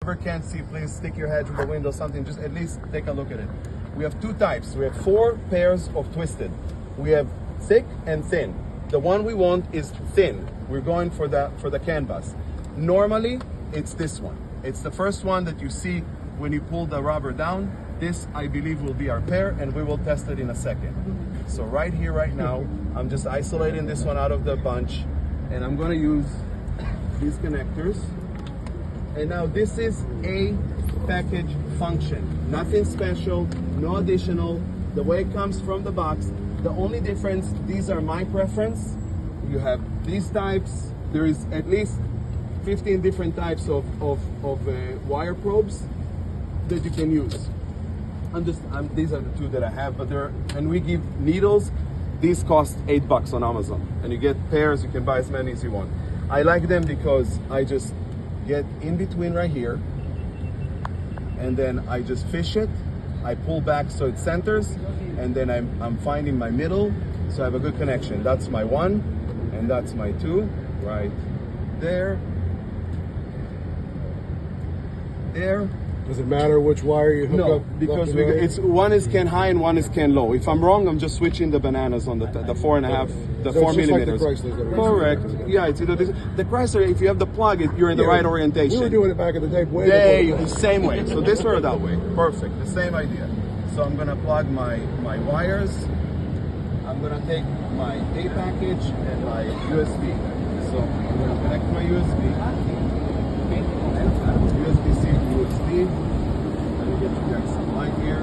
whoever can't see, please stick your head through the window, something, just at least take a look at it. We have two types. We have 4 pairs of twisted. We have thick and thin. The one we want is thin. We're going for the canvas. Normally, it's this one. It's the first one that you see when you pull the rubber down. This, I believe, will be our pair, and we will test it in a second. So right here, right now, I'm just isolating this one out of the bunch, and I'm gonna use these connectors. And now this is a package function. Nothing special, no additional. The way it comes from the box. The only difference, these are my preference. You have these types. There is at least 15 different types of wire probes that you can use. These are the 2 that I have, but and we give needles. These cost $8 on Amazon, and you get pairs. You can buy as many as you want. I like them because I just get in between right here, and then I just fish it. I pull back so it centers, and then I'm finding my middle, so I have a good connection. That's my 1, and that's my 2, right there. There. Does it matter which wire you hook up? No, because one is can high and one is can low. If I'm wrong, I'm just switching the bananas on the 4.5, the so 4 it's millimeters. Like the Chryslers. Correct. Yeah, it's either this. The Chrysler, if you have the plug, you're in the right orientation. We were doing it back in the day. Same way. So this or that way. Perfect. The same idea. So I'm gonna plug my wires. I'm gonna take my A package and my USB. So I'm gonna connect my USB. USB-C to USB. Let me get you guys some light here.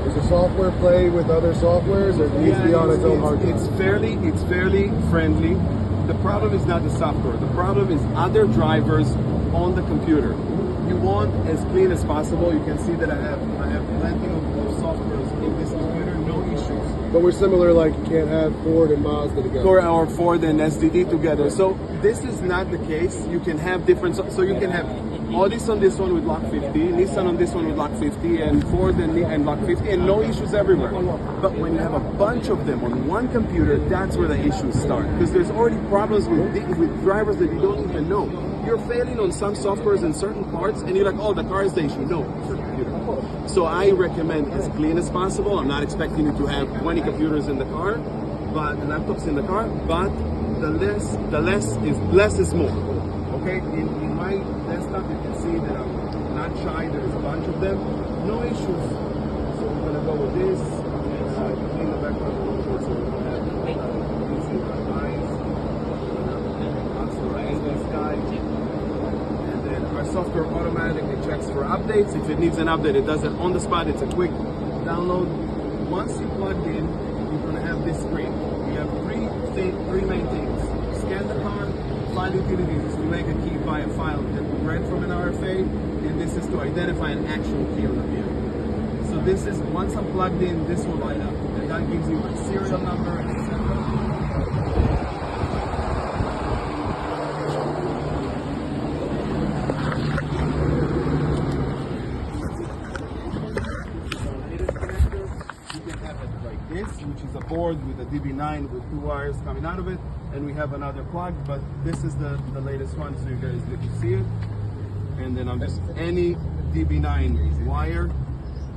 Does the software play with other softwares, or needs to be on its own hard drive? It's fairly friendly. The problem is not the software. The problem is other drivers on the computer. You want as clean as possible. You can see that I have plenty of softwares in this computer, no issues. But we're similar, like you can't have Ford and Mazda together. Or Ford and SDD together. So this is not the case. You can have different, so you can have Audis on this one with lock 50, Nissan on this one with lock 50, and Ford and lock 50, and no issues everywhere. But when you have a bunch of them on one computer, that's where the issues start. Because there's already problems with drivers that you don't even know. You're failing on some softwares in certain parts, and you're like, oh, the car is the issue. No, it's the computer. So I recommend as clean as possible. I'm not expecting you to have 20 computers in the car, but laptops in the car, but less is more. Okay, in my desktop, you can see that I'm not shy. There's a bunch of them. No issues. So we're gonna go with this. Clean the background a little bit so we don't have easy lines. Authorize this guy. And then our software automatically checks for updates. If it needs an update, it does it on the spot. It's a quick download. Once you plug in, you're gonna have this screen. You have three main things. Scan the car. File utilities is to make a key by a file that we read from an RFA, and this is to identify an actual key on the vehicle. So this is, once I'm plugged in, this will light up, and that gives you my serial number, etc. This, which is a board with a DB9 with 2 wires coming out of it, and we have another plug, but this is the latest one, so you guys get to see it. And then I'm just any DB9 wire,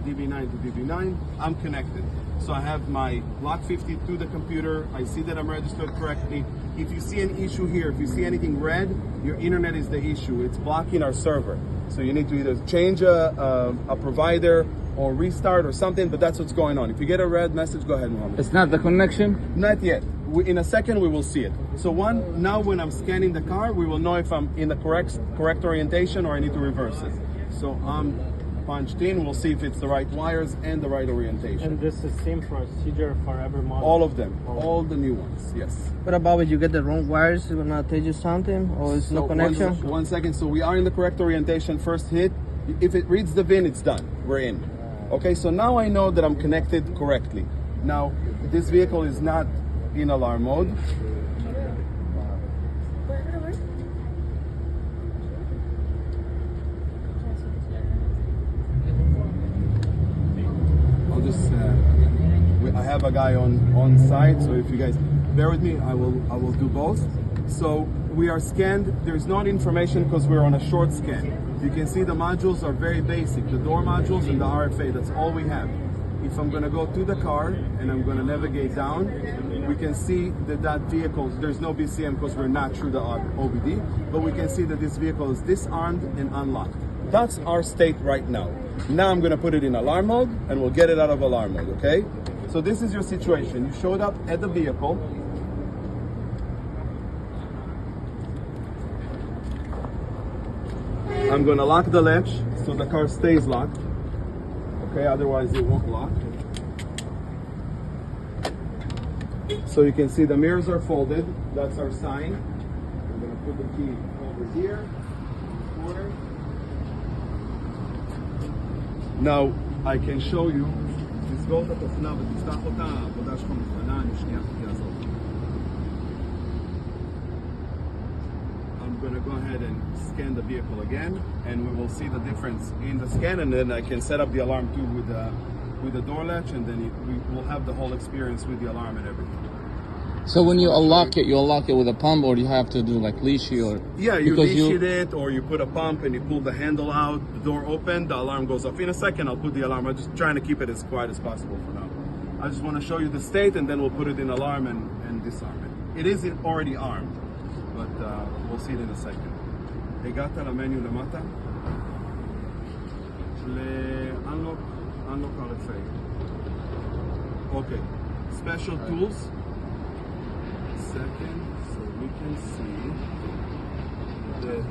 DB9 to DB9, I'm connected. So I have my lock 50 to the computer. I see that I'm registered correctly. If you see an issue here, if you see anything red, your internet is the issue. It's blocking our server. So you need to either change a provider or restart or something, but that's what's going on. If you get a red message, go ahead, Mohammed. It's not the connection? Not yet. In a second, we will see it. So now when I'm scanning the car, we will know if I'm in the correct orientation or I need to reverse it. So I'm punched in, we'll see if it's the right wires and the right orientation. And this is the same procedure for every model? All of them, all the new ones, yes. What about if you get the wrong wires, it will not tell you something, or it's no connection? One second, so we are in the correct orientation, first hit. If it reads the VIN, it's done, we're in. Okay, so now I know that I'm connected correctly. Now, this vehicle is not in alarm mode. I'll just, I have a guy on site, so if you guys bear with me, I will do both. So we are scanned. There's not information because we're on a short scan. You can see the modules are very basic. The door modules and the RFA, that's all we have. If I'm gonna go to the car and I'm gonna navigate down, we can see that vehicle, there's no BCM because we're not through the OBD, but we can see that this vehicle is disarmed and unlocked. That's our state right now. Now I'm gonna put it in alarm mode and we'll get it out of alarm mode, okay? So this is your situation. You showed up at the vehicle. I'm gonna lock the latch so the car stays locked. Okay, otherwise it won't lock. So you can see the mirrors are folded. That's our sign. I'm gonna put the key over here. Corner. Now I can show you. תסגור את התוכנה ותפתח אותה, העבודה שלך מוכנה, אני שנייה חכה הזאת. I'm going to go ahead and scan the vehicle again, and we will see the difference in the scan, and then I can set up the alarm too with the door latch, and then we will have the whole experience with the alarm and everything. So when you unlock it with a pump, or you have to do like leashy or? Yeah, you leash it, or you put a pump and you pull the handle out, the door open, the alarm goes off. In a second, I'll put the alarm. I'm just trying to keep it as quiet as possible for now. I just want to show you the state, and then we'll put it in alarm and disarm it. It is already armed, but we'll see it in a second. הגעת למניו למטה, ל-unlock RFA. Okay, special tools. Second, so we can see that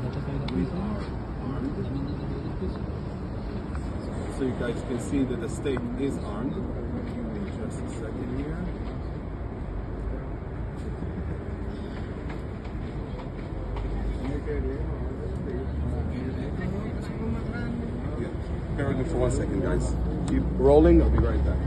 we are armed. So you guys can see that the state is armed. Give me just a second here. Bear with me for 1 second, guys. Keep rolling, I'll be right back.